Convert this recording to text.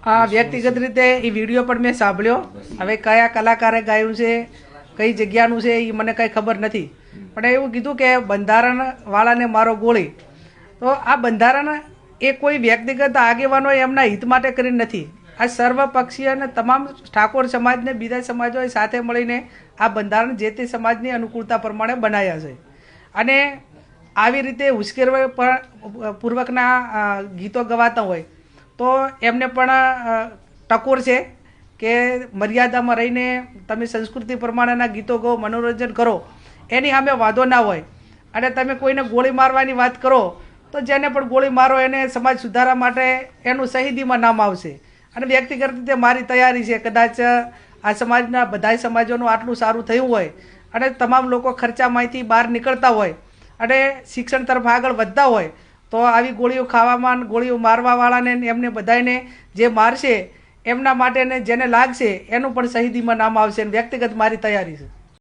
આ વ્યક્તિગત રીતે એ વિડીયો પણ મેં સાંભળ્યો. હવે કયા કલાકારે ગાયું છે, કઈ જગ્યાનું છે એ મને કંઈ ખબર નથી. પણ એવું કીધું કે બંધારણવાળાને મારો ગોળી. તો આ બંધારણ એ કોઈ વ્યક્તિગત આગેવાનો એમના હિત માટે કરીને નથી. આ સર્વપક્ષીય અને તમામ ઠાકોર સમાજને બીજા સમાજોએ સાથે મળીને આ બંધારણ જે તે સમાજની અનુકૂળતા પ્રમાણે બનાવ્યા છે. અને આવી રીતે ઉશ્કેરવા પૂર્વકના ગીતો ગવાતા હોય તો એમને પણ ટકોર છે કે મર્યાદામાં રહીને તમે સંસ્કૃતિ પ્રમાણેના ગીતો ગો, મનોરંજન કરો, એની સામે વાંધો ના હોય. અને તમે કોઈને ગોળી મારવાની વાત કરો તો જેને પણ ગોળી મારો એને સમાજ સુધારા માટે એનું શહીદીમાં નામ આવશે. અને વ્યક્તિગત રીતે મારી તૈયારી છે, કદાચ આ સમાજના બધા સમાજોનું આટલું સારું થયું હોય અને તમામ લોકો ખર્ચામાંથી બહાર નીકળતા હોય અને શિક્ષણ તરફ આગળ વધતા હોય તો આવી ગોળીઓ ખાવામાં, ગોળીઓ મારવાવાળાને એમને બધાને જે મારશે એમના માટે જેને લાગશે એનું પણ શહીદીમાં નામ આવશે. વ્યક્તિગત મારી તૈયારી છે.